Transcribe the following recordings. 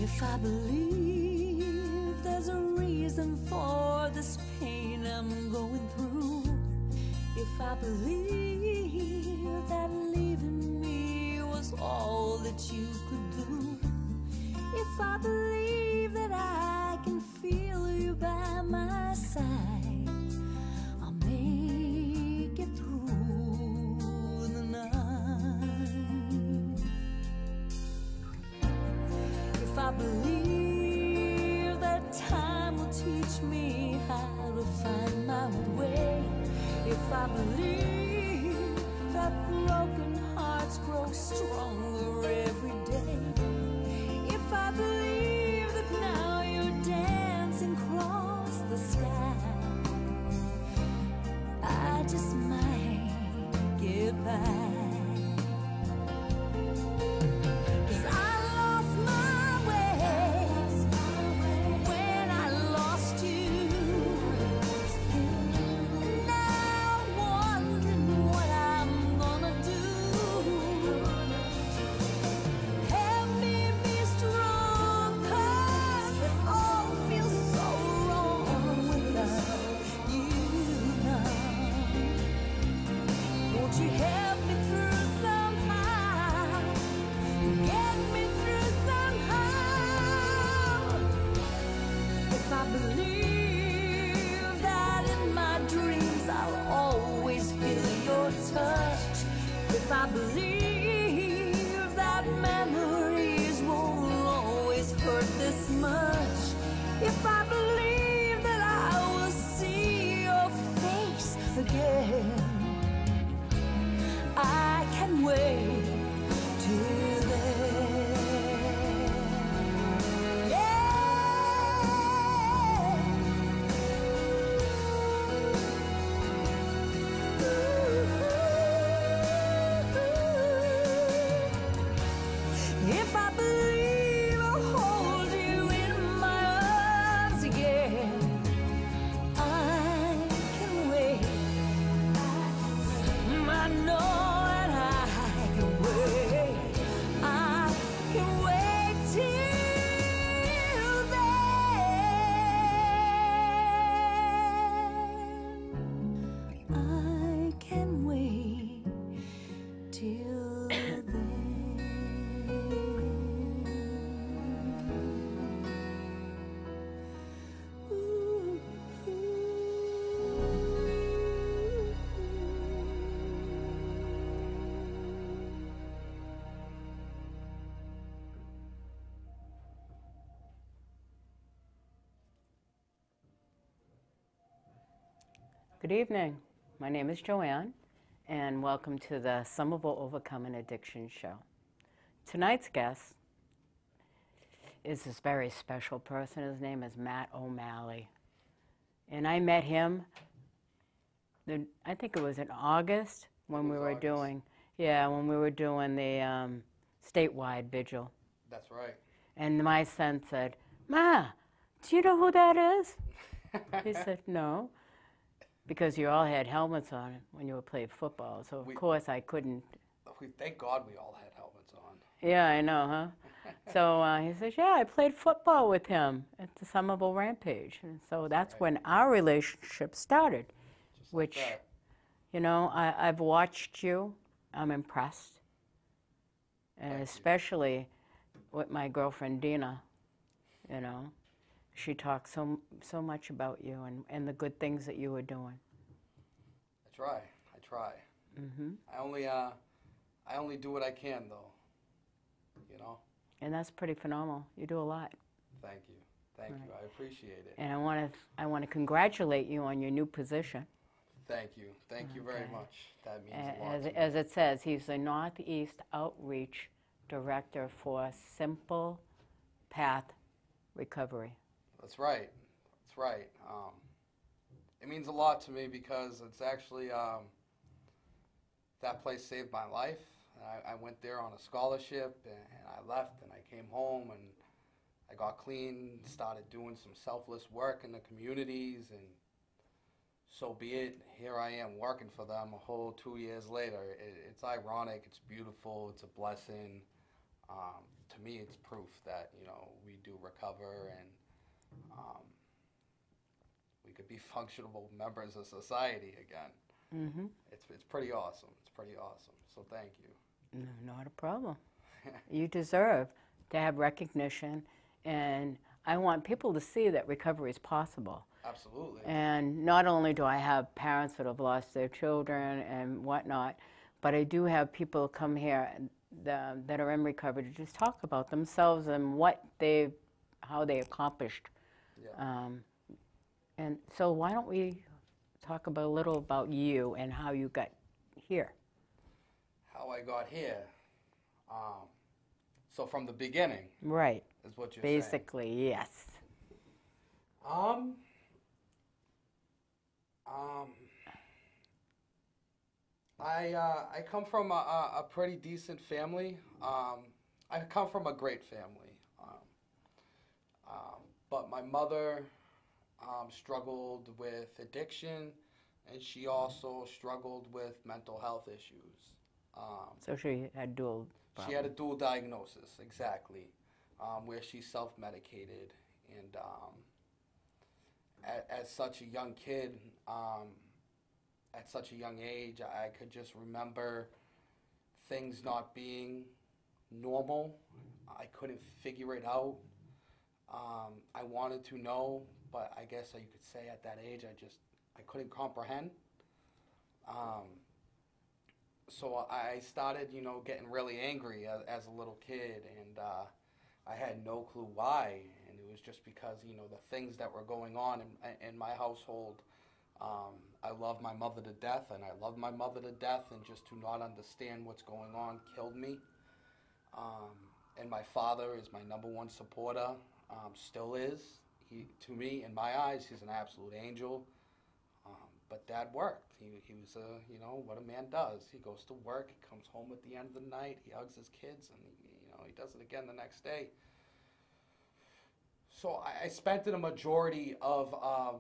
If I believe there's a reason for this pain I'm going through, if I believe that leaving me was all that you could do, if I believe that I can feel you by my side, I'll make it through the night. If I believe that time will teach me how to find my way, if I believe that broken hearts grow stronger every day, if I believe that now you're dancing across the sky, I just might get by. If I believe that memories won't always hurt this much, if I believe that I will see your face again, I can wait till then. If I believe I'll hold you in my arms again, I can wait. I know that I can wait. I can wait till then. I can wait till then. Good evening. My name is Joanne, and welcome to the Somerville Overcoming Addiction show. Tonight's guest is this very special person. His name is Matt O'Malley. And I met him, I think it was in August when we were doing the statewide vigil. That's right. And my son said, "Ma, do you know who that is?" He said, "No." Because you all had helmets on when you were playing football, so of course I couldn't. Thank God we all had helmets on. Yeah, I know, huh? So he says, "Yeah, I played football with him at the Somerville Rampage." And so that's when our relationship started, Just like which, that. you know, I've watched you. I'm impressed. And especially with my girlfriend Dina, you know. She talks so much about you and the good things that you were doing. I try. Mm-hmm. I only do what I can, though. You know. And that's pretty phenomenal. You do a lot. Thank you. Thank you. I appreciate it. And I want to congratulate you on your new position. Thank you. Thank you very much. That means a lot to me. As it says, he's the Northeast Outreach Director for Simple Path Recovery. That's right. That's right. It means a lot to me because it's actually that place saved my life. I went there on a scholarship, and I left, and I came home, and I got clean, started doing some selfless work in the communities, and so be it. Here I am working for them a whole 2 years later. It's ironic. It's beautiful. It's a blessing. To me, it's proof that, you know, we do recover and um, we could be functional members of society again. Mm-hmm. It's pretty awesome. It's pretty awesome. So thank you. No, not a problem. You deserve to have recognition, and I want people to see that recovery is possible. Absolutely. And not only do I have parents that have lost their children and whatnot, but I do have people come here that are in recovery to just talk about themselves and how they accomplished. Yeah. And so why don't we talk a little about you and how you got here? How I got here. So from the beginning. Right. Is what you're Basically, saying. yes. I come from a pretty decent family. I come from a great family. But my mother struggled with addiction, and she also struggled with mental health issues. So she had dual She had a dual diagnosis, exactly, where she self-medicated. And as such a young kid, at such a young age, I could just remember things not being normal. I couldn't figure it out. I wanted to know, but I guess you could say at that age, I couldn't comprehend. So I started, you know, getting really angry as a little kid, and I had no clue why. And it was just because, you know, the things that were going on in my household. I love my mother to death, and I love my mother to death, and just to not understand what's going on killed me. And my father is my number one supporter, still is. To me, in my eyes, he's an absolute angel. But Dad worked. He was you know, what a man does. He goes to work, he comes home at the end of the night, he hugs his kids, and you know, he does it again the next day. So I spent the majority of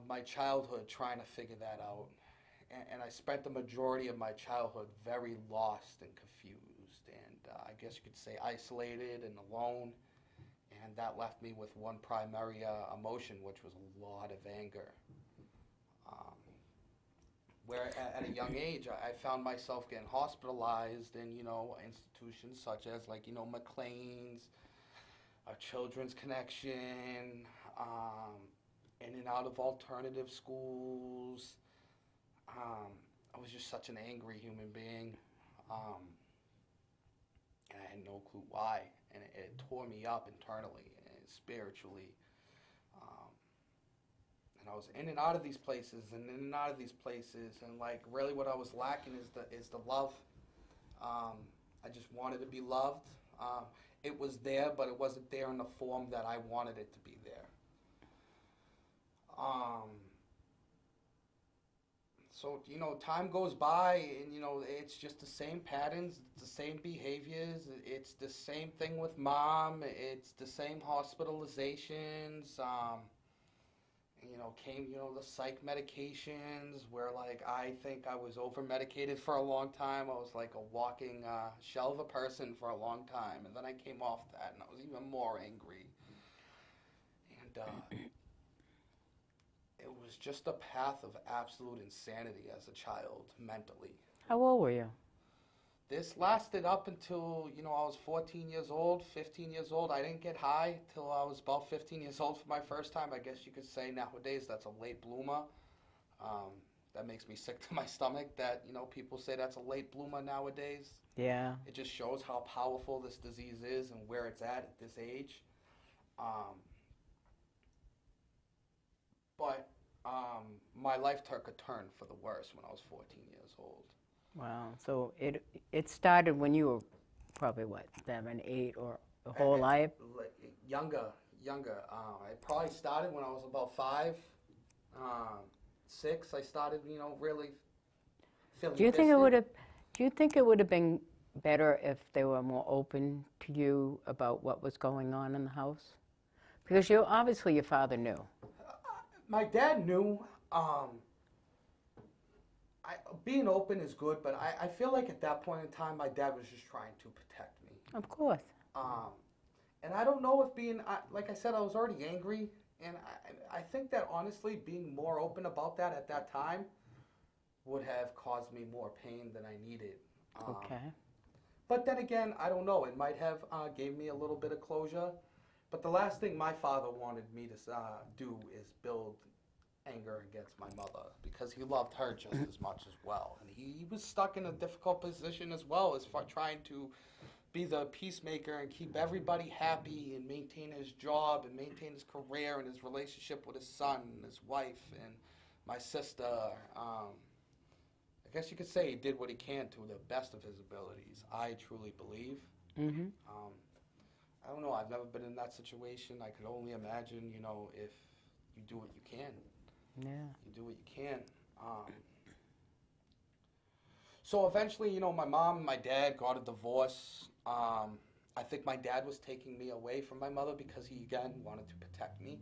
my childhood trying to figure that out. And I spent the majority of my childhood very lost and confused, and I guess you could say isolated and alone. And that left me with one primary emotion, which was a lot of anger. Where at a young age, I found myself getting hospitalized in, you know, institutions such as, like, you know, McLean's, a Children's Connection, in and out of alternative schools. I was just such an angry human being, and I had no clue why, and it tore me up internally and spiritually. And I was in and out of these places, and like, really what I was lacking is the love. I just wanted to be loved. It was there, but it wasn't there in the form that I wanted it to be there. So, you know, time goes by, and, you know, it's just the same patterns, it's the same behaviors, it's the same thing with Mom, it's the same hospitalizations. You know, the psych medications where, like, I think I was over-medicated for a long time. I was like a walking shell of a person for a long time. And then I came off that, and I was even more angry. And it was just a path of absolute insanity as a child, mentally. How old were you? This lasted up until, you know, I was 14 years old, 15 years old. I didn't get high till I was about 15 years old for my first time. I guess you could say nowadays that's a late bloomer. That makes me sick to my stomach that, you know, people say that's a late bloomer nowadays. Yeah. It just shows how powerful this disease is and where it's at this age. But my life took a turn for the worse when I was 14 years old. Wow. So it started when you were probably, what, 7, 8, or the whole life? Younger. It probably started when I was about 5, 6. I started, you know, really feeling Do you think it would have been better if they were more open to you about what was going on in the house? Because obviously your father knew. My dad knew. being open is good, but I feel like at that point in time, my dad was just trying to protect me. Of course. And I don't know if like I said, I was already angry, and I think that honestly, being more open about that at that time would have caused me more pain than I needed. Okay. But then again, I don't know. It might have gave me a little bit of closure. But the last thing my father wanted me to do is build anger against my mother, because he loved her just as much as well. And he was stuck in a difficult position as well, as far trying to be the peacemaker and keep everybody happy and maintain his job and maintain his career and his relationship with his son and his wife and my sister. I guess you could say he did what he can to the best of his abilities. I truly believe. Mm-hmm. I don't know. I've never been in that situation. I could only imagine, you know, if you do what you can. Yeah. You do what you can. So eventually, you know, my mom and my dad got a divorce. I think my dad was taking me away from my mother because he, again, wanted to protect me.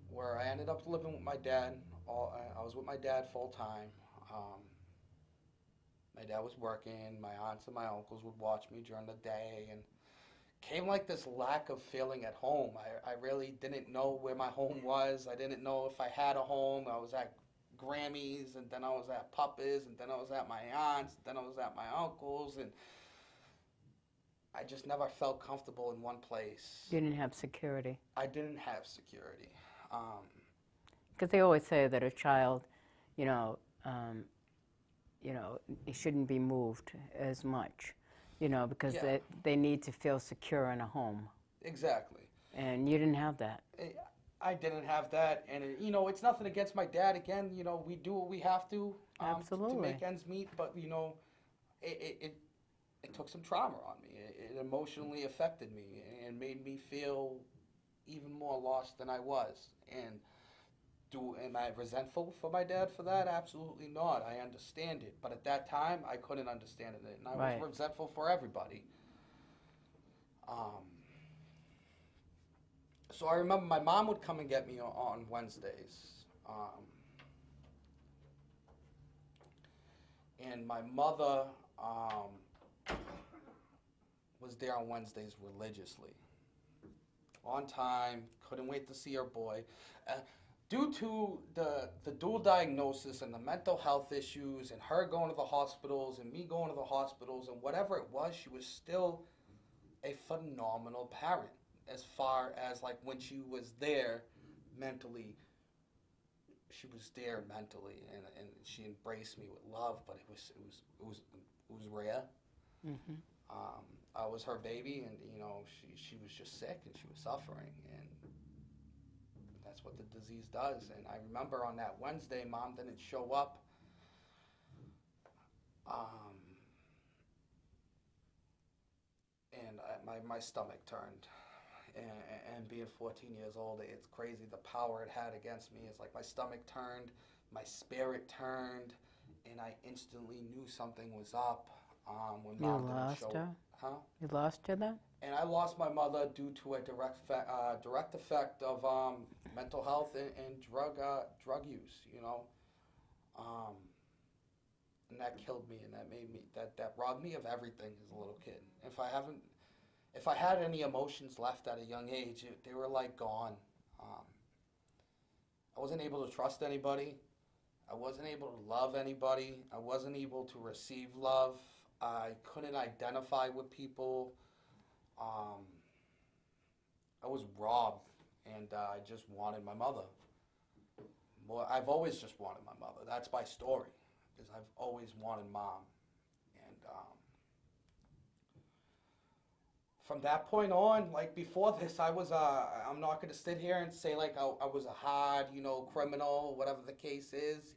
Where I ended up living with my dad. I was with my dad full time. My dad was working. My aunts and my uncles would watch me during the day, and came like this lack of feeling at home. I really didn't know where my home was. I didn't know if I had a home. I was at Grammys, and then I was at Papa's, and then I was at my aunt's, and then I was at my uncle's, and I just never felt comfortable in one place. You didn't have security. I didn't have security. Because they always say that a child, you know, it shouldn't be moved as much, you know, because Yeah. they need to feel secure in a home. Exactly. And you didn't have that. I didn't have that, and you know, it's nothing against my dad. Again, you know, we do what we have to Absolutely. to make ends meet. But you know, it took some trauma on me. It emotionally affected me and made me feel even more lost than I was. And am I resentful for my dad for that? Absolutely not. I understand it, but at that time, I couldn't understand it, and I Right. was resentful for everybody. So I remember my mom would come and get me on Wednesdays. And my mother was there on Wednesdays religiously. On time, couldn't wait to see her boy. Due to the dual diagnosis and the mental health issues and her going to the hospitals and me going to the hospitals and whatever it was, she was still a phenomenal parent. As far as like when she was there mentally, she was there mentally, and she embraced me with love. But it was rare. Mm-hmm. I was her baby, and you know she was just sick and she was suffering, and that's what the disease does. And I remember on that Wednesday, Mom didn't show up. And my stomach turned. And being 14 years old, it's crazy the power it had against me. It's like my stomach turned, my spirit turned, and I instantly knew something was up when Mom didn't show up. Huh? You lost her then? And I lost my mother due to a direct effect of mental health and drug use, you know. And that killed me, and that made me that robbed me of everything as a little kid. If I had any emotions left at a young age, they were like gone. I wasn't able to trust anybody. I wasn't able to love anybody. I wasn't able to receive love. I couldn't identify with people. I was robbed, and I just wanted my mother. Well, I've always just wanted my mother. That's my story, is I've always wanted Mom. And from that point on, like before this, I'm not going to sit here and say like I was a hard, you know, criminal, whatever the case is.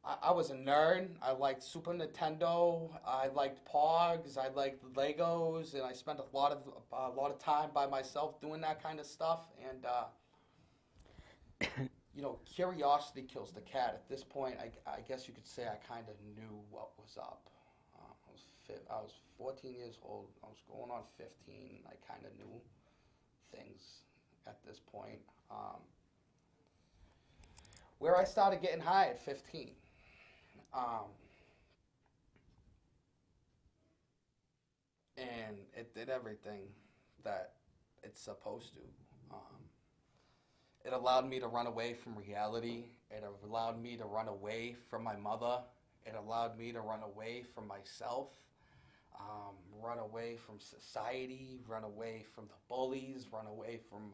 I was a nerd. I liked Super Nintendo. I liked Pogs. I liked Legos, and I spent a lot of time by myself doing that kind of stuff. And you know, curiosity kills the cat. At this point, I guess you could say I kind of knew what was up. I was 14 years old. I was going on 15. I kind of knew things at this point. where I started getting high at 15. And it did everything that it's supposed to. It allowed me to run away from reality. It allowed me to run away from my mother. It allowed me to run away from myself, run away from society, run away from the bullies, run away from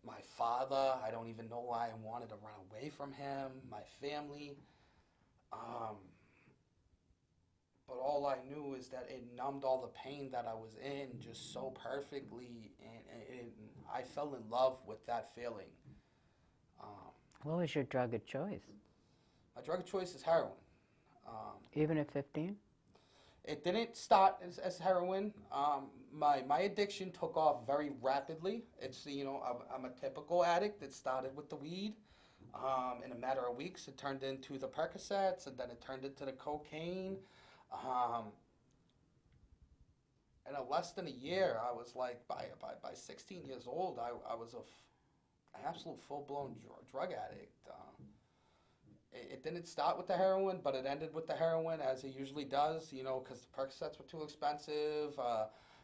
my father. I don't even know why I wanted to run away from him, my family. But all I knew is that it numbed all the pain that I was in just so perfectly, and I fell in love with that feeling. What was your drug of choice? My drug of choice is heroin. Even at 15? It didn't start as heroin. My addiction took off very rapidly. It's, I'm a typical addict that started with the weed. In a matter of weeks, it turned into the Percocets, and then it turned into the cocaine. And in less than a year, I was like, by 16 years old, I was an absolute full-blown drug addict. It didn't start with the heroin, but it ended with the heroin, as it usually does, because the Percocets were too expensive,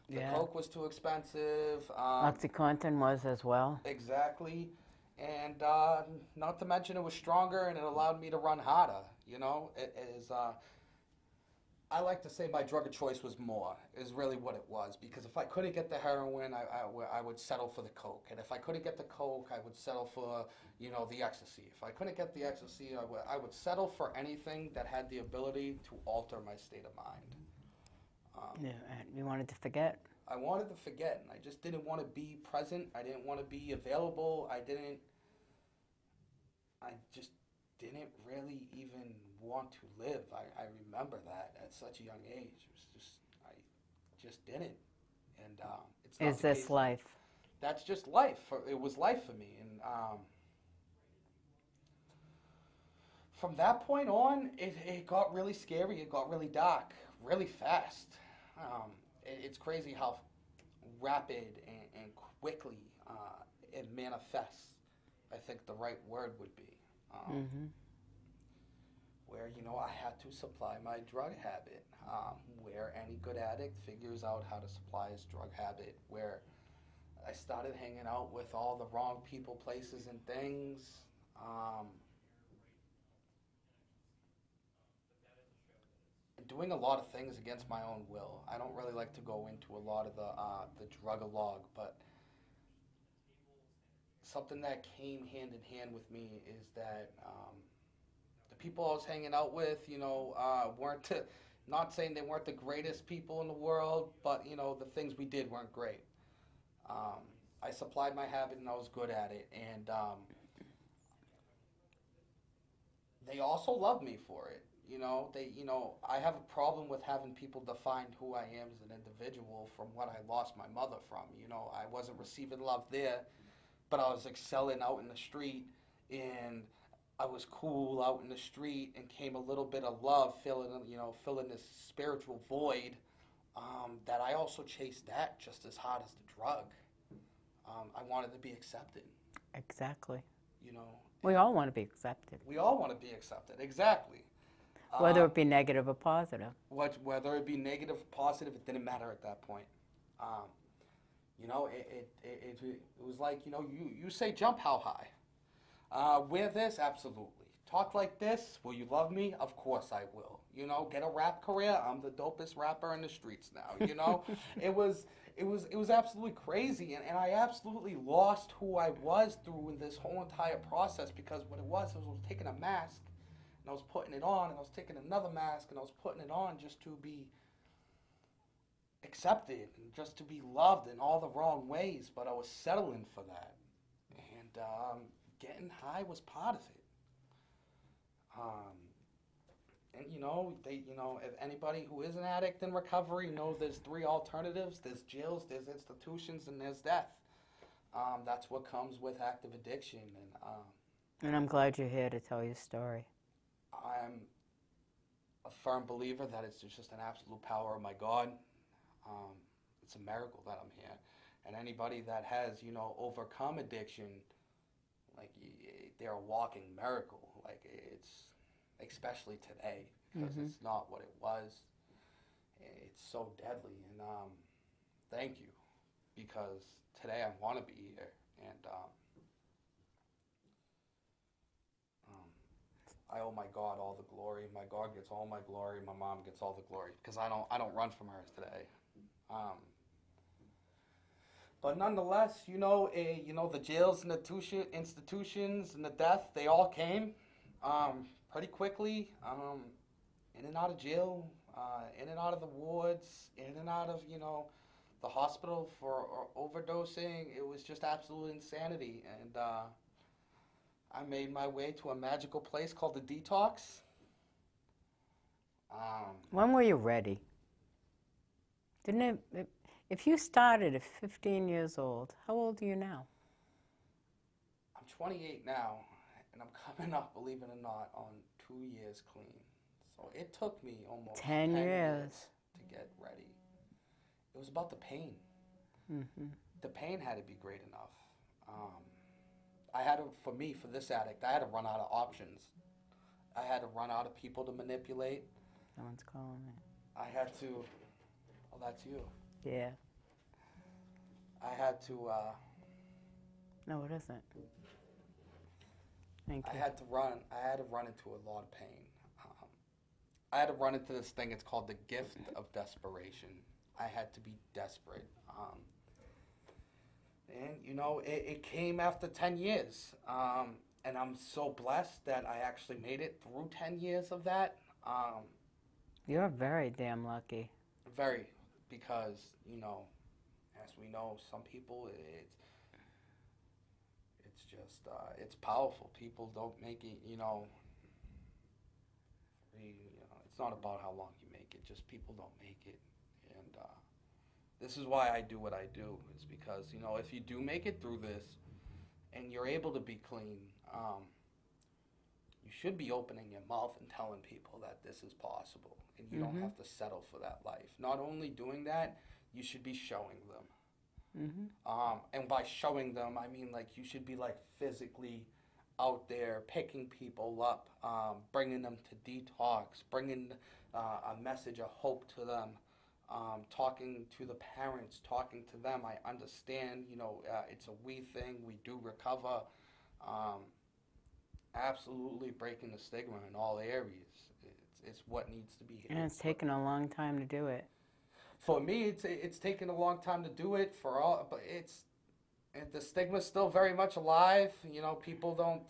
the coke was too expensive. OxyContin was as well. Exactly. And not to mention it was stronger, and it allowed me to run harder, It is... I like to say my drug of choice was more, is really what it was. Because if I couldn't get the heroin, I would settle for the coke. And if I couldn't get the coke, I would settle for, the ecstasy. If I couldn't get the ecstasy, I would settle for anything that had the ability to alter my state of mind. You wanted to forget? I wanted to forget, and I just didn't want to be present. I didn't want to be available. I just didn't really even want to live. I remember that at such a young age. I just didn't. And it's not Is this case. life? That's just life. It was life for me. And from that point on, it got really scary. It got really dark, really fast. It's crazy how rapid and quickly it manifests. I think the right word would be. Where, I had to supply my drug habit, where any good addict figures out how to supply his drug habit, where I started hanging out with all the wrong people, places, and things. Doing a lot of things against my own will. I don't really like to go into a lot of the drug-a-log, but something that came hand in hand with me is that the people I was hanging out with, weren't, not saying they weren't the greatest people in the world, but, the things we did weren't great. I supplied my habit and I was good at it, and they also loved me for it. I have a problem with having people define who I am as an individual from what I lost my mother from. I wasn't receiving love there, but I was excelling out in the street, and I was cool out in the street, and came a little bit of love, filling this spiritual void, that I also chased that just as hard as the drug. I wanted to be accepted. Exactly. We all want to be accepted. We all want to be accepted, exactly. Whether it be negative or positive. Whether it be negative or positive, it didn't matter at that point. It was like, you say jump how high? Wear this? Absolutely. Talk like this? Will you love me? Of course I will. Get a rap career? I'm the dopest rapper in the streets now. It was absolutely crazy, and I absolutely lost who I was through this whole entire process, because what it was I was taking a mask, and I was putting it on, and I was taking another mask, and I was putting it on just to be accepted and just to be loved in all the wrong ways, but I was settling for that. And getting high was part of it. And if anybody who is an addict in recovery knows there's three alternatives: there's jails, there's institutions, and there's death. That's what comes with active addiction. And I'm glad you're here to tell your story. I'm a firm believer that it's just an absolute power of my God. It's a miracle that I'm here. And anybody that has, overcome addiction, like they're a walking miracle. Like it's, especially today, because it's not what it was. It's so deadly, and thank you, because today I want to be here, and I owe my God all the glory. My God gets all my glory. My mom gets all the glory, because I don't run from her today. But nonetheless, the jails and the institutions and the death, they all came pretty quickly, in and out of jail, in and out of the wards, in and out of, the hospital for overdosing. It was just absolute insanity. And I made my way to a magical place called the Detox. When were you ready? If you started at 15 years old, how old are you now? I'm 28 now, and I'm coming up, believe it or not, on 2 years clean. So it took me almost 10 years to get ready. It was about the pain. The pain had to be great enough. I had to, for this addict, I had to run out of options. I had to run out of people to manipulate. Someone's calling me. I had to, oh, that's you. Yeah. I had to, No, it isn't. Thank you. I had to run into a lot of pain. I had to run into this thing, it's called the gift of desperation. I had to be desperate. And, it came after 10 years. And I'm so blessed that I actually made it through 10 years of that. You're very damn lucky. Very, because, as we know, some people, it's just, it's powerful. People don't make it, it's not about how long you make it, just people don't make it. And this is why I do what I do, is because, if you do make it through this and you're able to be clean, you should be opening your mouth and telling people that this is possible, and you don't have to settle for that life. Not only doing that, you should be showing them. And by showing them, I mean, like, you should be, like, physically out there picking people up, bringing them to detox, bringing a message of hope to them, talking to the parents, talking to them. I understand, it's a we thing, we do recover. Absolutely breaking the stigma in all areas. It's what needs to be. And it's taken a long time to do it. For me, it's taken a long time to do it. For all, but the stigma's still very much alive. People don't.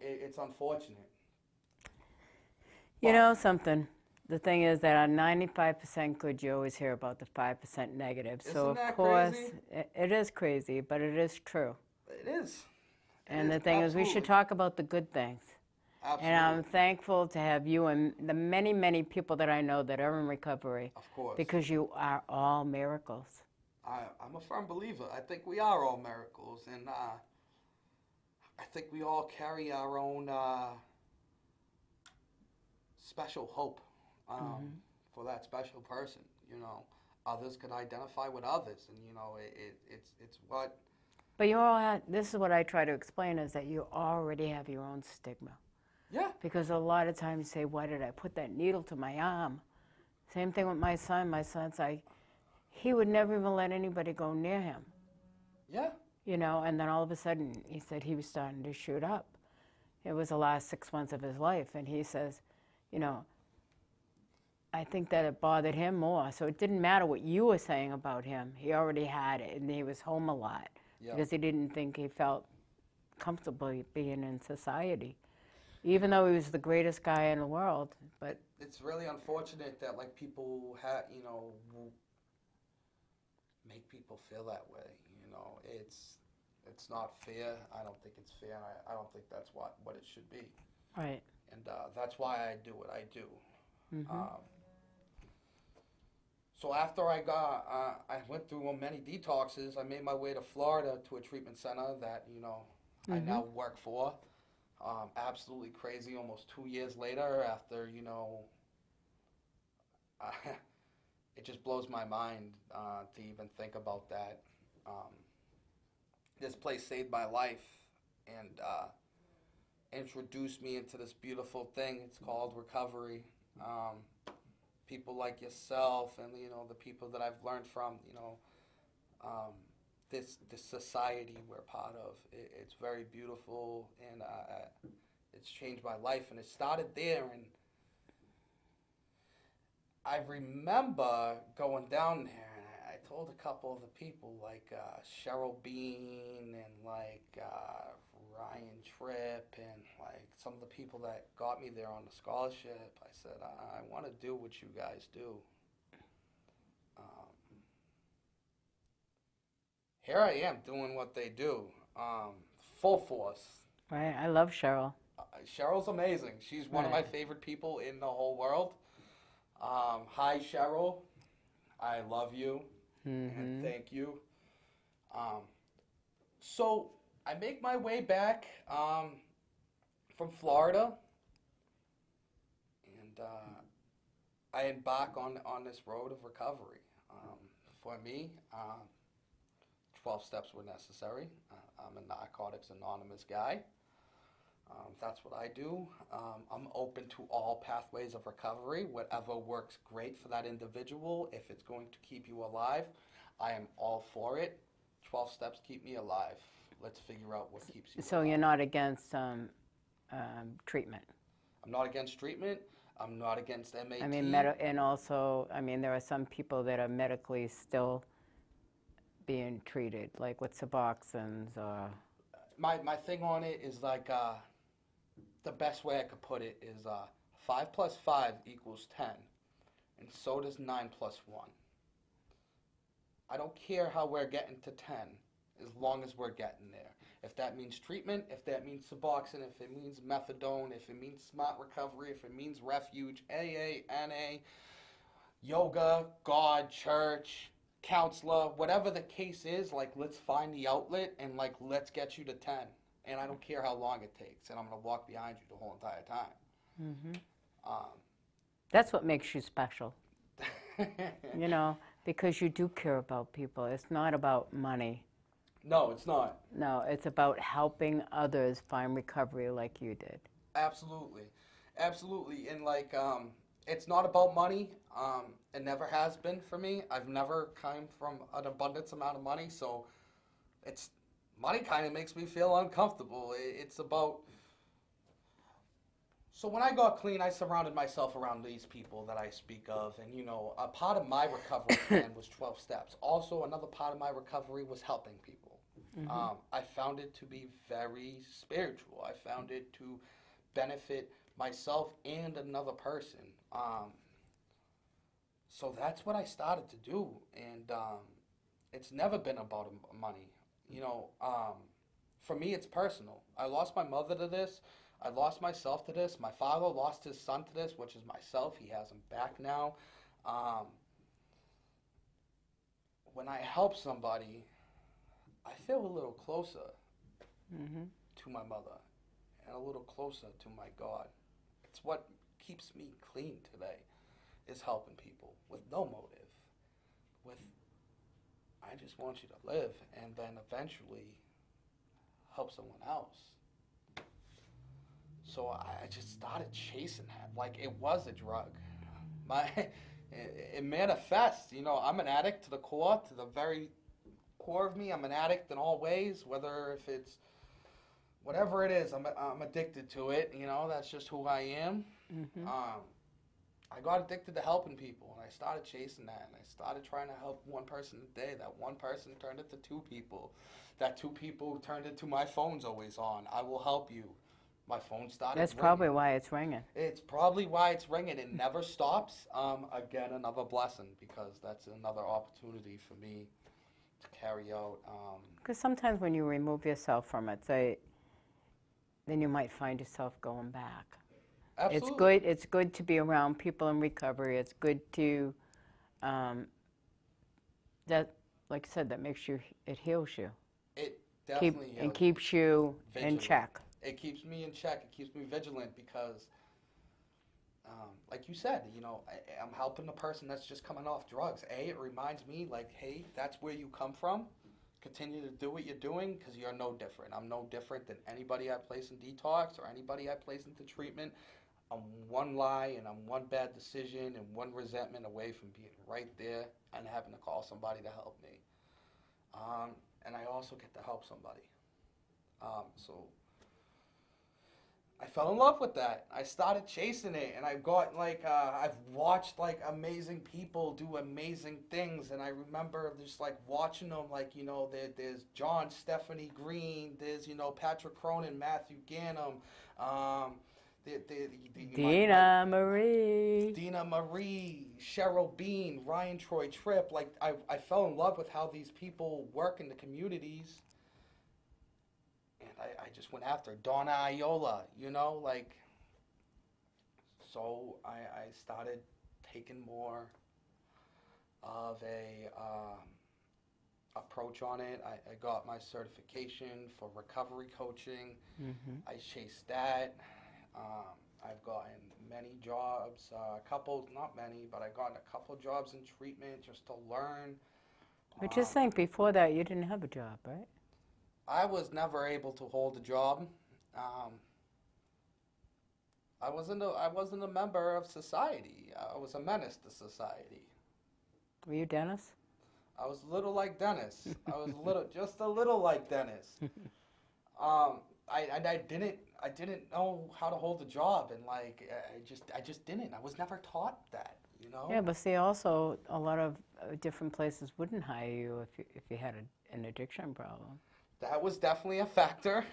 It's unfortunate. You know something. The thing is that on 95% good, you always hear about the 5% negative. So Isn't that of course, crazy? it is crazy, but it is true. It is. And the thing is, we should talk about the good things. Absolutely. And I'm thankful to have you and the many, many people that I know that are in recovery. Of course. Because you are all miracles. I'm a firm believer. I think we are all miracles. And I think we all carry our own special hope for that special person. Others can identify with others. And, it's what... But you all have, this is what I try to explain, is that you already have your own stigma. Yeah. Because a lot of times you say, why did I put that needle to my arm? Same thing with my son. My son's like, he would never even let anybody go near him. Yeah. And then all of a sudden he said he was starting to shoot up. It was the last 6 months of his life. And he says, I think that it bothered him more. So it didn't matter what you were saying about him. He already had it, and he was home a lot. Yeah. Because he didn't think he felt comfortable being in society, even though he was the greatest guy in the world. But it's really unfortunate that people make people feel that way. It's not fair. I don't think it's fair. I don't think that's what it should be. Right. And that's why I do what I do. So after I went through many detoxes, I made my way to Florida to a treatment center that, I now work for. Absolutely crazy, almost 2 years later after, it just blows my mind to even think about that. this place saved my life and introduced me into this beautiful thing. It's called recovery. People like yourself and, you know, the people that I've learned from, you know, this society we're part of. It's very beautiful, and it's changed my life, and it started there. And I remember going down there, and I told a couple of the people, like Cheryl Bean and like Ryan Tripp and like some of the people that got me there on the scholarship. I said, I want to do what you guys do. Here I am doing what they do, full force. Right, I love Cheryl. Cheryl's amazing. She's one of my favorite people in the whole world. Hi, Cheryl. I love you, and thank you. So I make my way back from Florida, and I embark on this road of recovery. For me, 12 steps were necessary. I'm a Narcotics Anonymous guy. That's what I do. I'm open to all pathways of recovery, whatever works great for that individual. If it's going to keep you alive, I am all for it. 12 steps keep me alive. Let's figure out what keeps you alive. So you're not against treatment? I'm not against treatment. I'm not against MAT. I mean, and also, I mean, there are some people that are medically still being treated, like with Suboxones or... My thing on it is like, the best way I could put it is 5 plus 5 equals 10, and so does 9 plus 1. I don't care how we're getting to 10, as long as we're getting there. If that means treatment, if that means Suboxone, if it means methadone, if it means smart recovery, if it means refuge, AA, NA, yoga, God, church, counselor, whatever the case is, like, let's find the outlet and, like, let's get you to 10. And I don't care how long it takes, and I'm going to walk behind you the whole entire time. That's what makes you special, you know, because you do care about people. It's not about money. No, it's not. No, it's about helping others find recovery like you did. Absolutely. Absolutely. And, like, it's not about money. It never has been for me. I've never come from an abundance amount of money, so money kind of makes me feel uncomfortable. It's about... So when I got clean, I surrounded myself around these people that I speak of, and, you know, a part of my recovery plan was 12 steps. Also, another part of my recovery was helping people. I found it to be very spiritual. I found it to benefit myself and another person. So that's what I started to do, and it's never been about money. You know, for me, it's personal. I lost my mother to this. I lost myself to this. My father lost his son to this, which is myself. He has him back now. When I help somebody, I feel a little closer to my mother and a little closer to my God. It's what keeps me clean today, is helping people with no motive, with I just want you to live, and then eventually help someone else. So I just started chasing that like it was a drug. It manifests, you know. I'm an addict to the core, to the very core of me. I'm an addict in all ways, whether if it's whatever it is, I'm addicted to it. You know, that's just who I am. I got addicted to helping people, and I started chasing that, and I started trying to help one person a day. That one person turned into 2 people. That 2 people turned into my phone's always on. I will help you. My phone started That's ringing. probably why it's ringing. It's probably why it's ringing. It never stops. Again, another blessing, because that's another opportunity for me to carry out. Because sometimes when you remove yourself from it, then you might find yourself going back. Absolutely. It's good to be around people in recovery. It's good to, that, like I said, that makes you, it heals you. It definitely heals. And keeps you in check. It keeps me in check. It keeps me vigilant because, like you said, you know, I'm helping the person that's just coming off drugs. It reminds me, like, hey, that's where you come from. continue to do what you're doing because you're no different. I'm no different than anybody I place in detox or anybody I place into treatment. I'm one lie and I'm one bad decision and one resentment away from being right there and having to call somebody to help me. And I also get to help somebody. So I fell in love with that. I started chasing it, and I've got like I've watched like amazing people do amazing things, and I remember just like watching them. Like, you know, there's John Stephanie Green, there's, you know, Patrick Cronin, Matthew Gannum, Dina Marie, Cheryl Bean, Ryan Troy Tripp. Like I fell in love with how these people work in the communities. I just went after Donna Iola, you know, like, so I started taking more of a approach on it. I got my certification for recovery coaching. I chased that. I've gotten many jobs, a couple, not many, but I've gotten a couple jobs in treatment just to learn. But just think, before that, you didn't have a job, right? I was never able to hold a job. I wasn't a member of society. I was a menace to society. Were you Dennis? I was a little like Dennis. I was just a little like Dennis. I didn't know how to hold a job, and like I just didn't. I was never taught that, you know. Yeah, but see, also a lot of different places wouldn't hire you if you had an addiction problem. That was definitely a factor.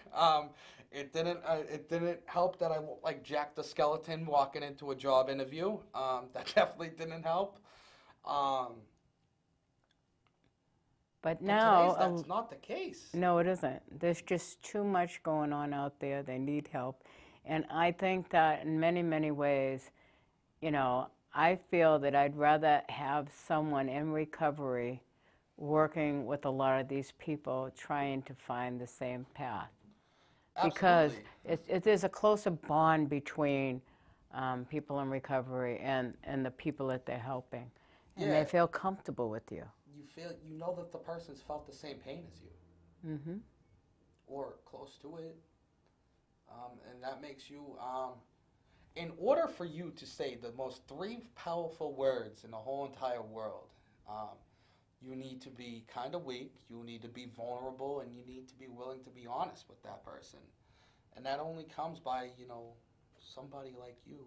It didn't help that I like jacked the skeleton walking into a job interview. That definitely didn't help. But now today, that's not the case. No, it isn't. There's just too much going on out there. They need help, and I think that in many, many ways, you know, I feel that I'd rather have someone in recovery working with a lot of these people trying to find the same path. Because there's a closer bond between people in recovery and the people that they're helping. And they feel comfortable with you. You know that the person's felt the same pain as you. Or close to it. And that makes you, in order for you to say the most 3 powerful words in the whole entire world, you need to be kind of weak, you need to be vulnerable, and you need to be willing to be honest with that person. And that only comes by, you know, somebody like you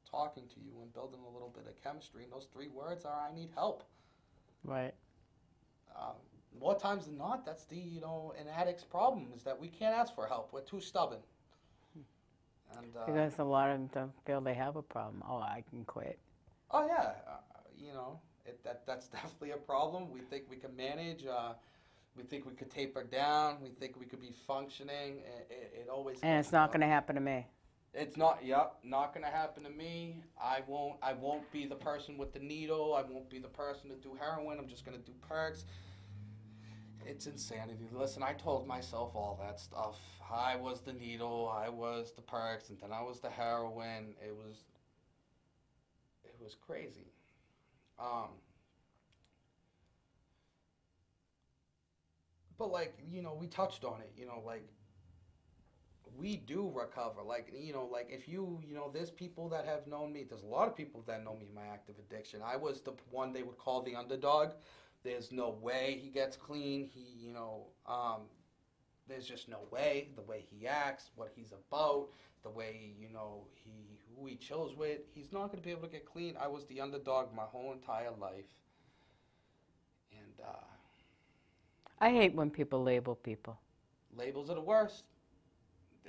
talking to you and building a little bit of chemistry. And those 3 words are, I need help. Right. More times than not, that's the, you know, an addict's problem is that we can't ask for help. We're too stubborn. And, because a lot of them don't feel they have a problem. Oh, I can quit. Oh, yeah. You know. That's definitely a problem. We think we can manage. We think we could taper down. We think we could be functioning. It always. And it's not going to happen to me. It's not. Yep, not going to happen to me. I won't be the person with the needle. I won't be the person to do heroin. I'm just going to do perks. It's insanity. Listen, I told myself all that stuff. I was the needle. I was the perks, and then I was the heroin. It was crazy. But like, you know, we touched on it, you know, like we do recover. Like, you know, like if you know, there's people that have known me. There's a lot of people that know me in my active addiction. I was the one they would call the underdog. There's no way he gets clean. You know, there's just no way. The way he acts, what he's about, the way, you know, who he chills with, he's not going to be able to get clean. I was the underdog my whole entire life. And I hate when people label people. Labels are the worst.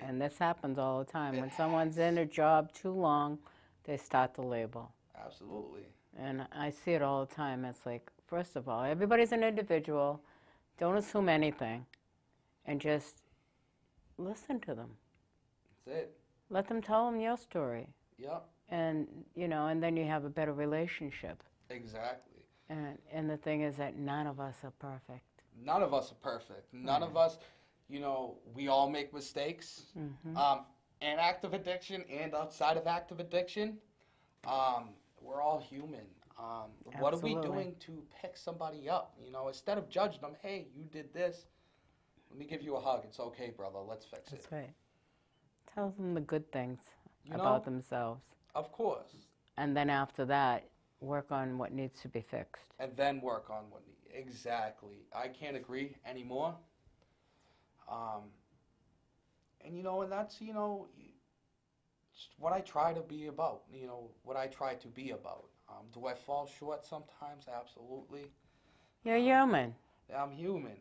And this happens all the time. When someone's in a job too long, they start to label. Absolutely. And I see it all the time. It's like, first of all, everybody's an individual. Don't assume anything. And just listen to them. That's it. Let them tell them your story. Yep. And, you know, and then you have a better relationship. Exactly. And the thing is that none of us are perfect. None of us are perfect. None of us, you know, we all make mistakes. In active addiction and outside of active addiction, we're all human. What are we Absolutely. doing to pick somebody up? You know, instead of judging them, hey, you did this. Let me give you a hug. It's okay, brother. Let's fix it. That's right. Tell them the good things You about know? themselves. Of course. And then after that, work on what needs to be fixed. And then work on what. Exactly. I can't agree anymore. And, you know, and that's, you know, what I try to be about, you know, what I try to be about. Do I fall short sometimes? Absolutely. You're human. I'm human.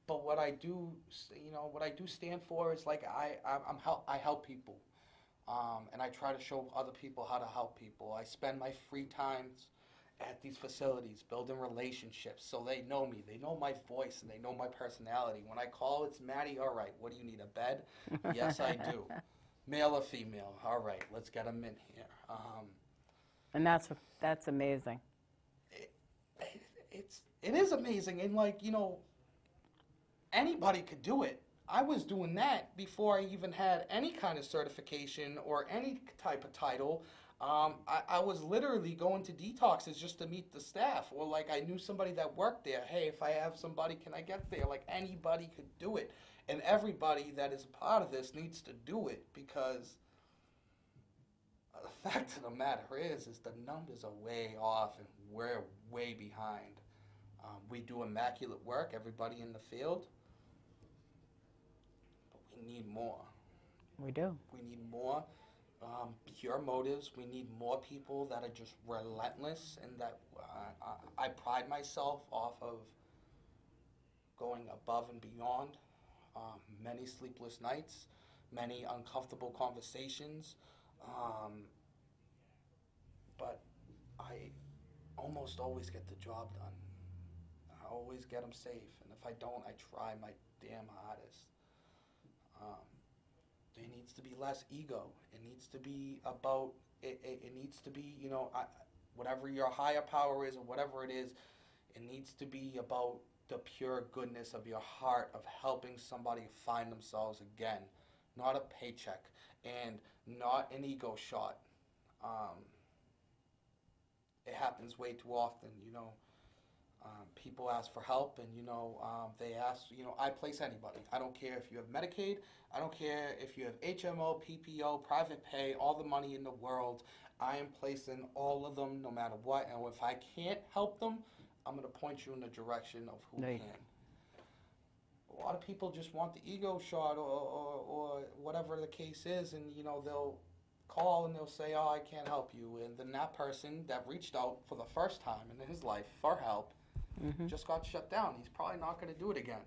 But what I do, you know, what I do stand for is like I help people. And I try to show other people how to help people. I spend my free times at these facilities building relationships so they know me. They know my voice and they know my personality. When I call, it's Maddie. All right, what do you need, a bed? Yes, I do. Male or female? All right, let's get them in here. And that's amazing. It is amazing, and like, you know, anybody could do it. I was doing that before I even had any kind of certification or any type of title. I was literally going to detoxes just to meet the staff, or like I knew somebody that worked there. Hey, if I have somebody, can I get there? Like anybody could do it, and everybody that is a part of this needs to do it, because the fact of the matter is the numbers are way off and we're way behind. We do immaculate work, everybody in the field, but we need more. We do. We need more pure motives. We need more people that are just relentless, and that I pride myself off of going above and beyond. Many sleepless nights, many uncomfortable conversations, but I almost always get the job done. I always get them safe, and if I don't, I try my damn hardest. There needs to be less ego. It needs to be about, it needs to be, you know, whatever your higher power is or whatever it is, it needs to be about the pure goodness of your heart of helping somebody find themselves again, not a paycheck and not an ego shot. It happens way too often, you know. People ask for help, and, you know, they ask, you know, I place anybody. I don't care if you have Medicaid. I don't care if you have HMO, PPO, private pay, all the money in the world. I am placing all of them no matter what. And if I can't help them, I'm going to point you in the direction of who Right. can. A lot of people just want the ego shot or whatever the case is, and, you know, they'll call and they'll say, oh, I can't help you. And then that person that reached out for the first time in his life for help just got shut down. He's probably not going to do it again.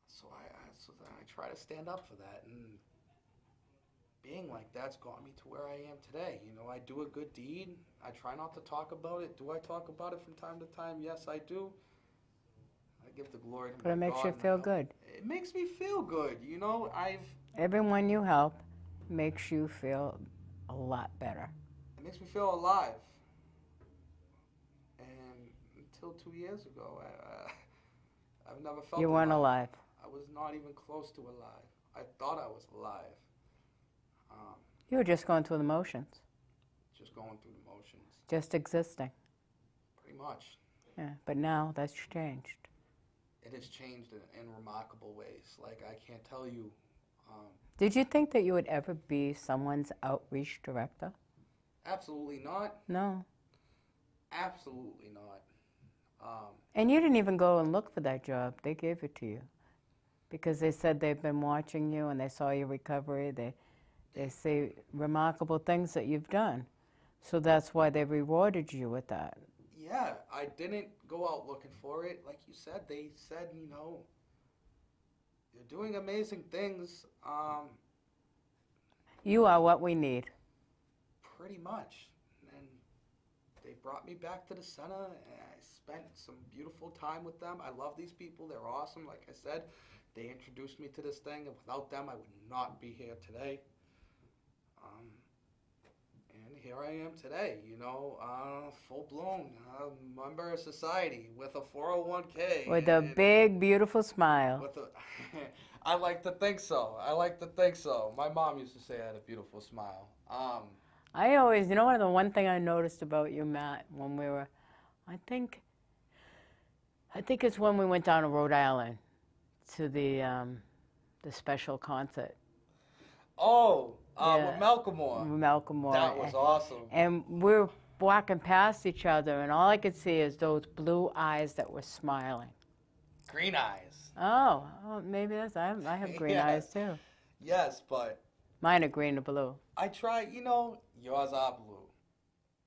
So I try to stand up for that, and being like that's got me to where I am today. You know, I do a good deed. I try not to talk about it. Do I talk about it from time to time? Yes, I do. I give the glory to But my it makes God, you and I feel help. good. It makes me feel good. You know, Everyone you help makes you feel a lot better. it makes me feel alive. And until 2 years ago, I've never felt You weren't alive. I was not even close to alive. I thought I was alive. You were just going through the motions, Just going through the motions. just existing. Pretty much. Yeah, but now that's changed. It has changed in remarkable ways. Like, I can't tell you. Did you think that you would ever be someone's outreach director? Absolutely not. No. Absolutely not. And you didn't even go and look for that job. They gave it to you because they said they've been watching you and they saw your recovery. They say remarkable things that you've done. So that's why they rewarded you with that. Yeah, I didn't go out looking for it. Like you said, they said, you know, you're doing amazing things. You are what we need. Pretty much. And they brought me back to the center, and I spent some beautiful time with them. I love these people. They're awesome. Like I said, they introduced me to this thing, and without them, I would not be here today. And here I am today, you know, full-blown member of society with a 401k. With a big, beautiful smile. With a, I like to think so. I like to think so. My mom used to say I had a beautiful smile. I always, you know, the one thing I noticed about you, Matt, when we were, I think it's when we went down to Rhode Island to the special concert. Oh, Yeah. with Malcolmore. Malcolmore. That was awesome. And we were walking past each other, and all I could see is those blue eyes that were smiling. Green eyes. Oh, maybe that's, I have green Yeah. eyes too. Yes, but Mine are green or blue. I try, you know, yours are blue.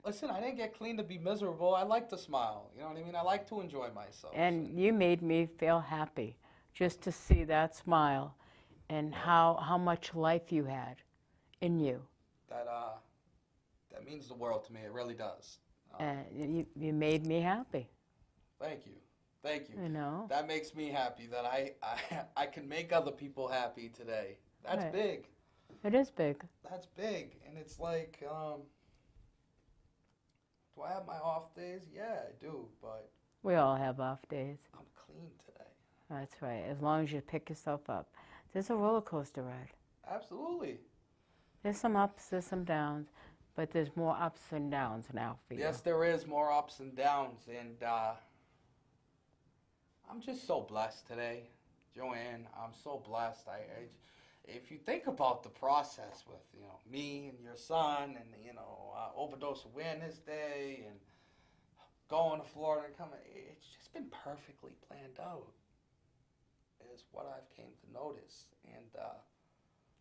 Listen, I didn't get clean to be miserable. I like to smile. You know what I mean? I like to enjoy myself. And you made me feel happy just to see that smile and how much life you had in you. That means the world to me. It really does. And you made me happy. Thank you. Thank you. You know? That makes me happy that I can make other people happy today. That's Right. big. It is big. That's big. And it's like, do I have my off days? Yeah, I do. But We all have off days. I'm clean today. That's right. As long as you pick yourself up. There's a roller coaster ride. Absolutely. There's some ups, there's some downs, but there's more ups and downs now for you. Yes, there is more ups and downs. And I'm just so blessed today. Joanne, I'm so blessed. If you think about the process with, you know, me and your son and, you know, Overdose Awareness Day and going to Florida and coming, it's just been perfectly planned out is what I've came to notice. And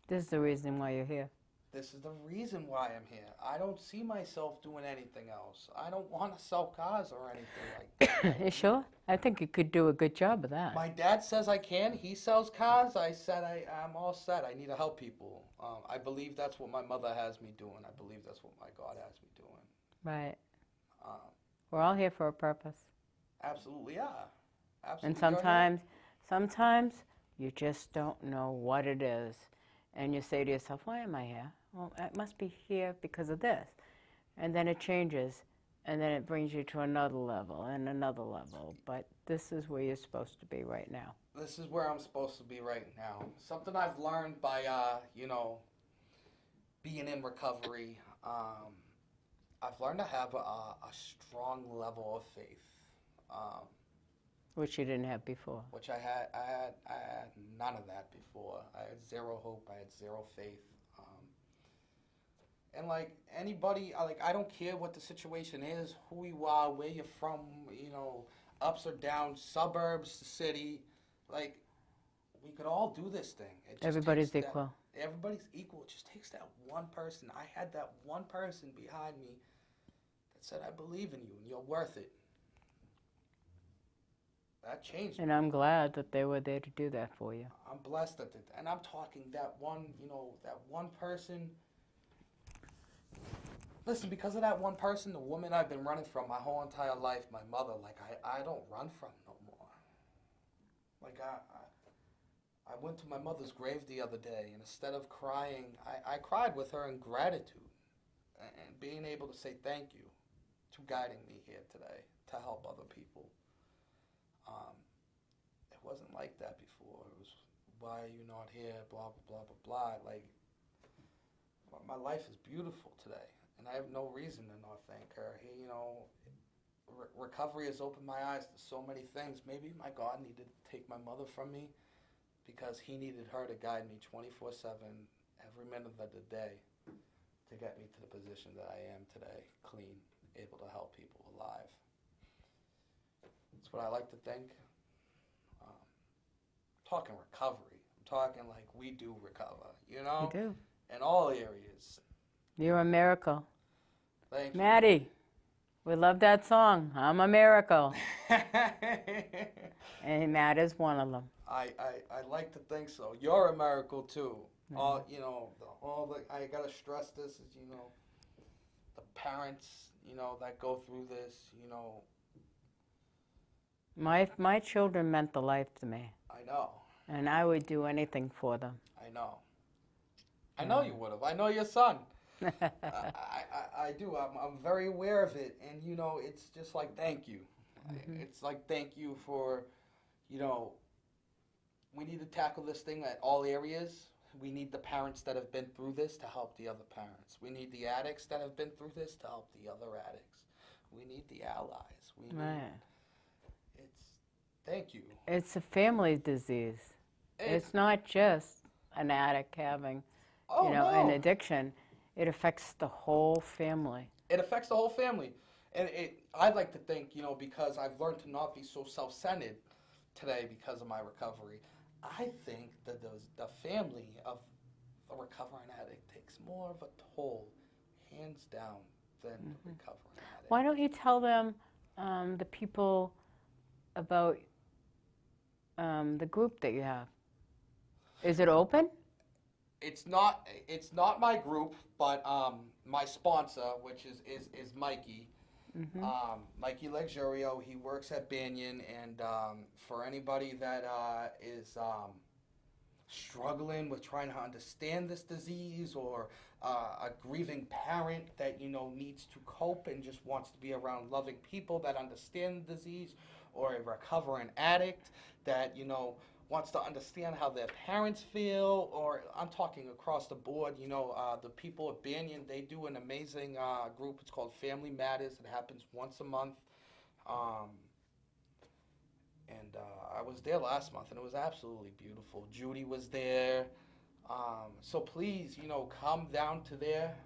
This is the reason why you're here. this is the reason why I'm here. I don't see myself doing anything else. I don't want to sell cars or anything like that. You sure? I think you could do a good job of that. My dad says I can. He sells cars. I said I'm all set. I need to help people. I believe that's what my mother has me doing. I believe that's what my God has me doing. Right. Um, We're all here for a purpose. absolutely, yeah. Absolutely. And you're here. sometimes you just don't know what it is. And you say to yourself, why am I here? Well, I must be here because of this. And then it changes. And then it brings you to another level and another level. But this is where you're supposed to be right now. This is where I'm supposed to be right now. Something I've learned by, you know, being in recovery. I've learned to have a strong level of faith. Which you didn't have before. Which I had none of that before. I had zero hope. I had zero faith. And like anybody, I don't care what the situation is, who you are, where you're from, you know, ups or downs, suburbs, city. Like, we could all do this thing. It just Everybody's takes that- equal. Everybody's equal. It just takes that one person. I had that one person behind me that said, I believe in you and you're worth it. That changed me. And I'm glad that they were there to do that for you. I'm blessed that and I'm talking that one, you know, that one person. Listen, because of that one person, the woman I've been running from my whole entire life, my mother, like I don't run from no more. Like I went to my mother's grave the other day, and instead of crying, I cried with her in gratitude and being able to say thank you to guiding me here today to help other people. It wasn't like that before. It was, why are you not here, blah, blah, blah, blah, blah. Like, my life is beautiful today, and I have no reason to not thank her. You know, recovery has opened my eyes to so many things. Maybe my God needed to take my mother from me because he needed her to guide me 24/7, every minute of the day, to get me to the position that I am today, clean, able to help people alive. That's what I like to think. Talking recovery. I'm talking like we do recover, you know? You do. In all areas. You're a miracle. Thank you. Maddie, we love that song, I'm a Miracle. And Matt is one of them. I like to think so. You're a miracle too. All you know, I gotta stress this is, you know, the parents, you know, that go through this, you know. My children meant the life to me. I know. And I would do anything for them. I know. I know you would have. I know your son. I do. I'm very aware of it. And, you know, it's just like, thank you. Mm-hmm. It's like, thank you for, you know, we need to tackle this thing at all areas, We need the parents that have been through this to help the other parents. We need the addicts that have been through this to help the other addicts. We need the allies. We need, Right. Thank you. It's a family disease. It's not just an addict having, an addiction. It affects the whole family. It affects the whole family. And I'd like to think, because I've learned to not be so self-centered today because of my recovery, I think that the family of a recovering addict takes more of a toll, hands down, than the recovering addict. Why don't you tell them, the people, about the group that you have? Is it open? It's not my group, but my sponsor, which is Mikey. Mikey Luxurio, he works at Banyan, and for anybody that is struggling with trying to understand this disease, or a grieving parent that needs to cope and just wants to be around loving people that understand the disease, or a recovering addict that wants to understand how their parents feel, or I'm talking across the board, the people at Banyan, they do an amazing group. It's called Family Matters. It happens once a month. And I was there last month, and it was absolutely beautiful. Judy was there. So please, come down to there.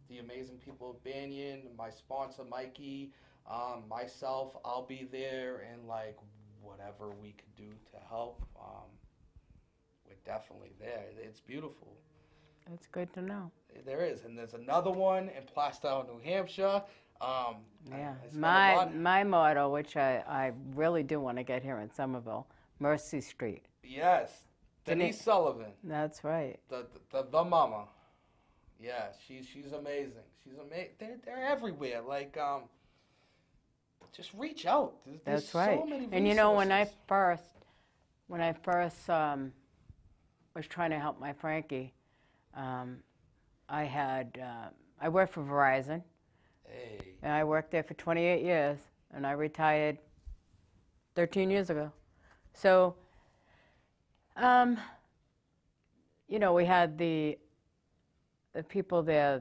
The amazing people at Banyan, my sponsor, Mikey, myself, I'll be there, and whatever we could do to help, we're definitely there. It's beautiful. That's good to know. There is, and there's another one in Plastow, New Hampshire. My motto, which I really do want to get here in Somerville, Mercy Street. Yes, Denise Sullivan. That's right. The mama. Yeah, she's amazing. She's amazing. They're everywhere. Just reach out. There's That's right. So many resources. And when I first was trying to help my Frankie, I worked for Verizon. Hey. And I worked there for 28 years, and I retired 13 years ago. So, we had the people there,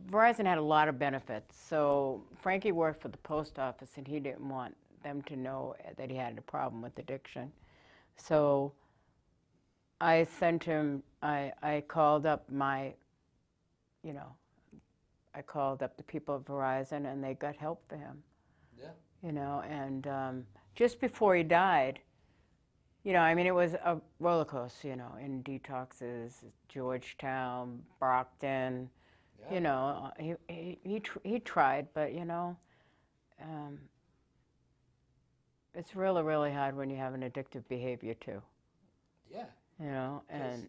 Verizon had a lot of benefits. So Frankie worked for the post office, and he didn't want them to know that he had a problem with addiction. So I sent him, I called up I called up the people at Verizon, and they got help for him. Yeah. And just before he died, it was a roller coaster, in detoxes, Georgetown, Brockton. Yeah. He tried, but it's really, really hard when you have an addictive behavior too. Yeah. And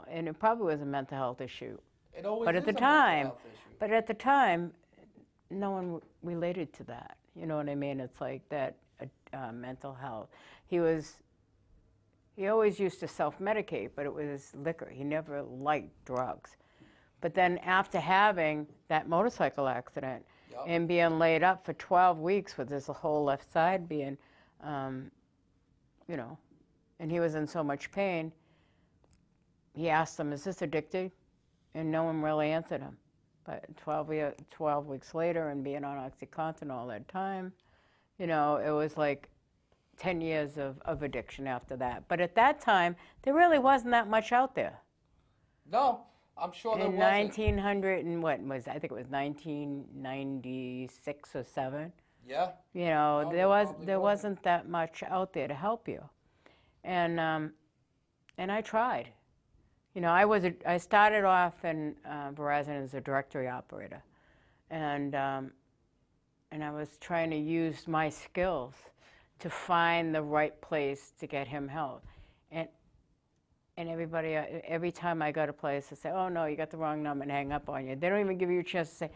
it probably was a mental health issue. It always But is at the a mental time, health issue. but at the time, no one related to that. You know what I mean? It's like that mental health. He always used to self-medicate, but it was liquor. He never liked drugs. But then after having that motorcycle accident, Yep. and being laid up for 12 weeks with his whole left side being, and he was in so much pain, he asked them, "Is this addicted?" And no one really answered him. But 12 weeks later, and being on OxyContin all that time, it was like 10 years of addiction after that. But at that time, there really wasn't that much out there. No, I'm sure there In wasn't. 1900 and I think it was 1996 or 7. Yeah. There wasn't that much out there to help you, and I tried. I started off in Verizon as a directory operator, and I was trying to use my skills to find the right place to get him help, and everybody, every time I go to a place, they say, "Oh no, you got the wrong number," and hang up on you. They don't even give you a chance to say,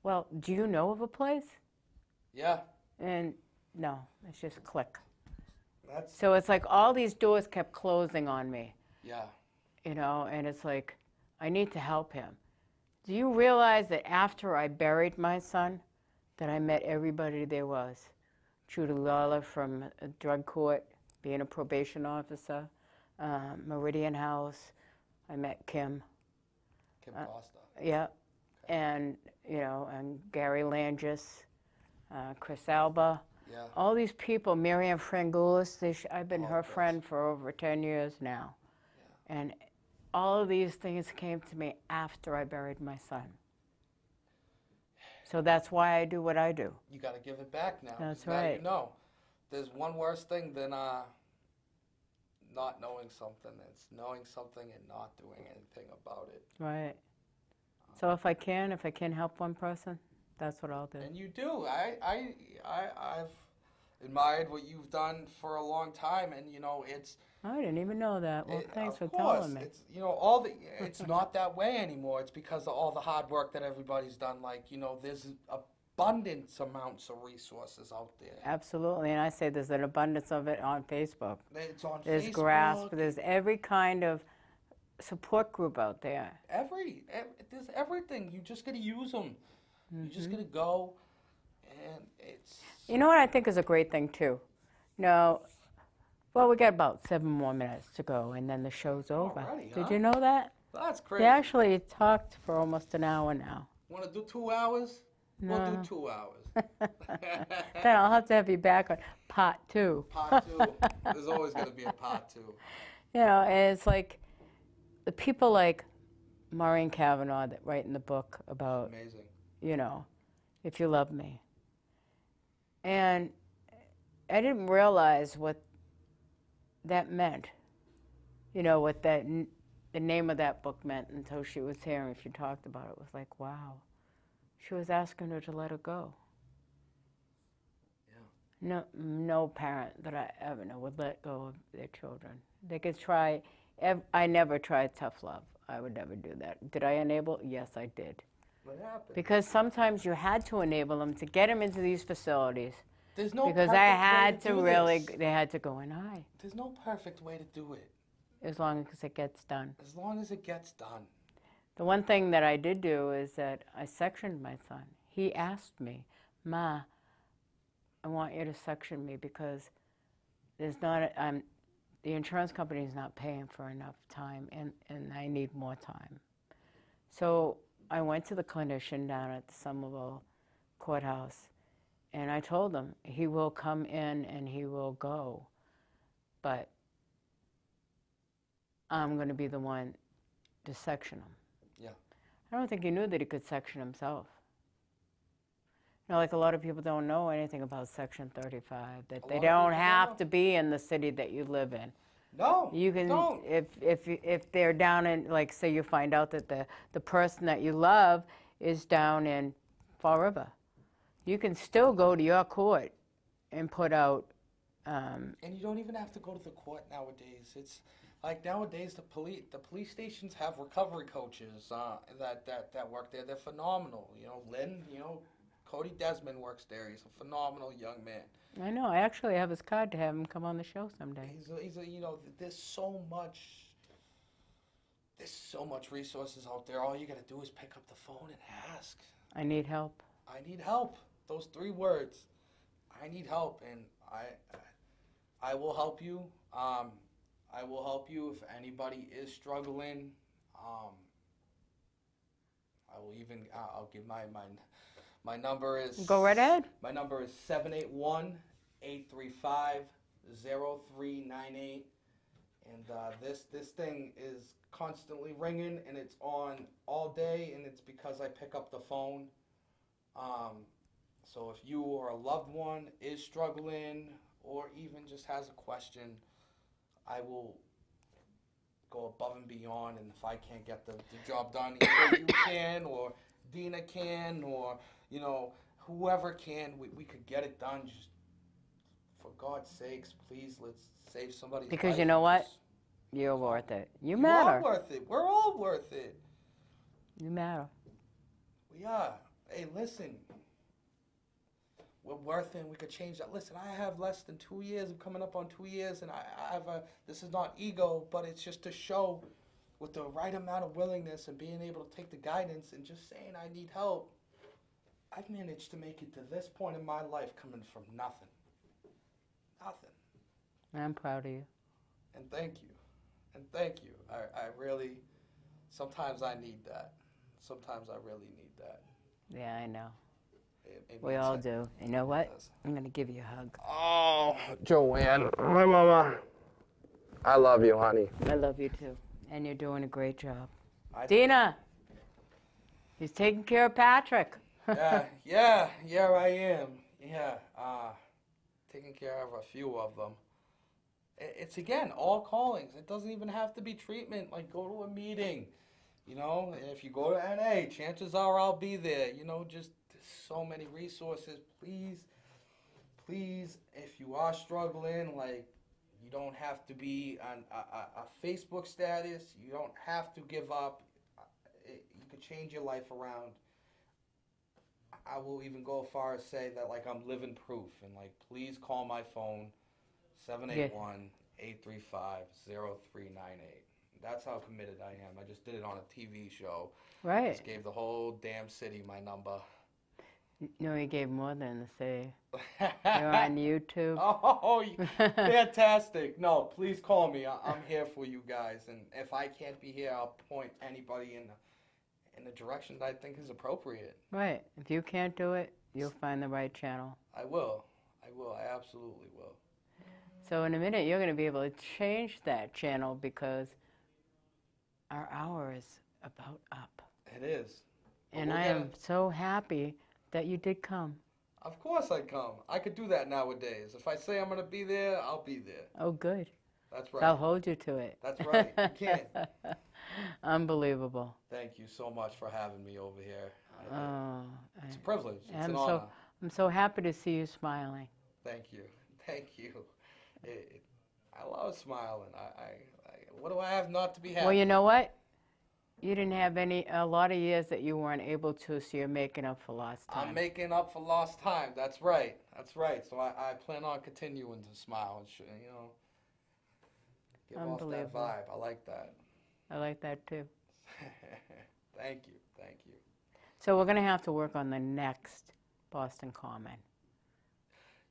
"Well, do you know of a place?" Yeah. And no, it's just click. That's. So it's like all these doors kept closing on me. Yeah. And it's like, I need to help him. Do you realize that after I buried my son, that I met everybody there was? Judy Lawler from a drug court, being a probation officer, Meridian House. I met Kim. Kim Costa. Yeah, and and Gary Langis, Chris Alba. Yeah. All these people, Miriam Frangoulis, I've been All her the best. friend for over 10 years now. Yeah. And all of these things came to me after I buried my son. So that's why I do what I do. You got to give it back now. That's Now right. you know. There's one worse thing than not knowing something. It's knowing something and not doing anything about it. Right. So if I can help one person, that's what I'll do. And you do. I've admired what you've done for a long time, and it's. I didn't even know that. Well, thanks for of course, telling me. It's it's not that way anymore. It's because of all the hard work that everybody's done. Like there's abundance amounts of resources out there. Absolutely, and I say there's an abundance of it on Facebook. It's on There's Facebook. GRASP. There's every kind of support group out there. There's everything. You just got to use them. You just got to go, and it's. You know what I think is a great thing too? Well, we got about 7 more minutes to go, and then the show's over. Already, Did huh? you know that? That's We crazy. actually talked for almost an hour now. Want to do 2 hours? No. We'll do 2 hours. Then I'll have to have you back on part 2. Part 2. There's always going to be a part 2. And it's like the people like Maureen Cavanaugh that write in the book about, Amazing. if you love me. And I didn't realize what that meant, what the name of that book meant until she was here and she talked about it. It was like, wow. She was asking her to let her go. Yeah. No parent that I ever know would let go of their children. They could try. I never tried tough love. I would never do that. Did I enable? Yes, I did. What happened? Because sometimes you had to enable them to get them into these facilities. There's no Because perfect I way had to do really, this. they had to go and hide. There's no perfect way to do it. As long as it gets done. As long as it gets done. The one thing that I did do is that I sectioned my son. He asked me, Ma, I want you to section me because there's not, the insurance company is not paying for enough time and I need more time. So I went to the clinician down at the Somerville courthouse and I told him he will come in and he will go, but I'm going to be the one to section him. Yeah. I don't think he knew that he could section himself. Like a lot of people don't know anything about Section 35, that they don't have to be in the city that you live in. No, You can, don't. if they're down in, like, say you find out that the person that you love is down in Fall River, you can still go to your court and put out. And you don't even have to go to the court nowadays. It's like nowadays the police stations have recovery coaches that work there. They're phenomenal. Lynn, Cody Desmond works there. He's a phenomenal young man. I know. I actually have his card to have him come on the show someday. He's there's so much resources out there. All you got to do is pick up the phone and ask. I need help. I need help. Those 3 words. I need help, and I will help you. I will help you if anybody is struggling. I will even. I'll give my number is. Go right ahead. My number is 781-835-0398, and this thing is constantly ringing, and it's on all day, and it's because I pick up the phone. So if you or a loved one is struggling, or even just has a question, I will go above and beyond, and if I can't get the job done, either you can, or Dina can, or whoever can, we could get it done. Just for God's sakes, please, let's save somebody's life. Because you know what? You're worth it. You You matter. are worth it. We're all worth it. You matter. We are. Hey, listen. We're worth it, and we could change that. Listen, I have less than 2 years. I'm coming up on 2 years, and I have this is not ego, but it's just to show with the right amount of willingness and being able to take the guidance and just saying I need help. I've managed to make it to this point in my life coming from nothing. Nothing. I'm proud of you. And thank you. And thank you. I really, sometimes I need that. Sometimes I really need that. Yeah, I know. It We means all that- do. You know what? does. I'm going to give you a hug. Oh, Joanne. My mama. I love you, honey. I love you too. And you're doing a great job. I- Dina, he's taking care of Patrick. yeah, I am. Yeah, taking care of a few of them. It's, again, all callings. It doesn't even have to be treatment. Like, go to a meeting. You know, if you go to NA, chances are I'll be there. You know, just there's so many resources. Please, if you are struggling, like, you don't have to be on a Facebook status. You don't have to give up. You can change your life around. I will even go as far as say that, like, I'm living proof. And, like, please call my phone, 781-835-0398. That's how committed I am. I just did it on a TV show. Right. Just gave the whole damn city my number. No, he gave more than the city. You're on YouTube. Oh, fantastic. No, please call me. I'm here for you guys. And if I can't be here, I'll point anybody in the direction that I think is appropriate. Right. If you can't do it, you'll find the right channel. I will. I absolutely will. So in a minute, you're going to be able to change that channel because our hour is about up. It is. And I am so happy that you did come. Of course I come. I could do that nowadays. If I say I'm going to be there, I'll be there. Oh, good. That's right. I'll hold you to it. That's right. You can. Unbelievable. Thank you so much for having me over here. It's a Oh, privilege. It's an honor. I'm so happy to see you smiling. Thank you. I love smiling. What do I have not to be happy? Well, you know what? You didn't have a lot of years that you weren't able to, so you're making up for lost time. I'm making up for lost time. That's right. So I plan on continuing to smile and give off that Unbelievable. vibe. I like that. I like that too. Thank you. So we're going to have to work on the next Boston Common.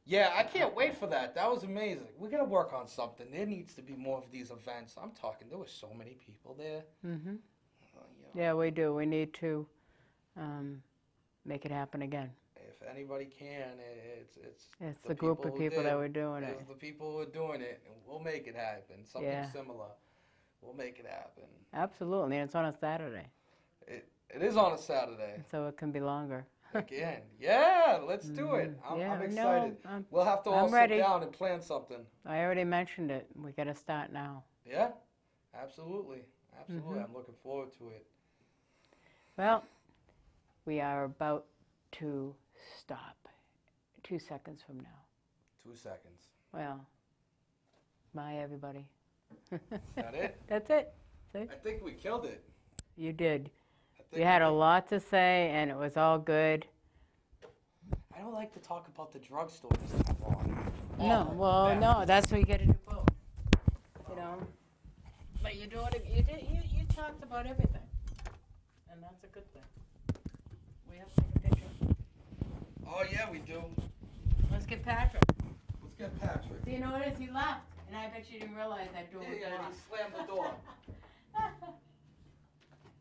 Yeah, I can't wait for that. That was amazing. We're going to work on something. There needs to be more of these events. I'm talking, there were so many people there. Mm-hmm. Yeah, we do. We need to make it happen again. If anybody can, it's the group of people that were doing it. It's the people who are doing it, and we'll make it happen. Something similar. We'll make it happen. Absolutely, and it's on a Saturday. It is on a Saturday. So it can be longer. Again. Yeah, let's do it. I'm excited. We'll have to all sit down and plan something. I already mentioned it. We got to start now. Yeah, absolutely. Mm-hmm. I'm looking forward to it. Well, we are about to stop 2 seconds from now. 2 seconds. Well, bye, everybody. Is that it? That's it. I think we killed it. You did. You had a lot to say, and it was all good. I don't like to talk about the drugstore this too long. No, well, no, that's what you get to do both. You know, but you're doing it. You talked about everything, and that's a good thing. We have to take a picture. Oh yeah, we do. Let's get Patrick. Let's get Patrick. So you notice he left, and I bet you didn't realize that door was Yeah, locked. he slammed the door.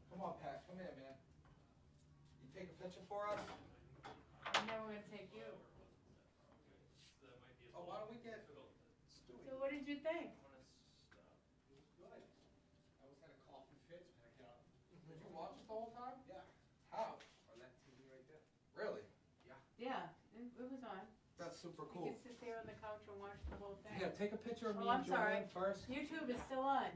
Come on, Pat. Come here, man. You take a picture for us? And then we're gonna take you. Oh, why don't we get Stewie? So what did you think? Good. I was had a coughing fit. Did you watch it the whole time? Yeah. How? On that TV right there. Really? Yeah. Yeah, it was on. That's super You cool. can sit there on the couch and watch the whole thing. Yeah, take a picture of me Oh, I'm and Joanne sorry. first. YouTube is still on.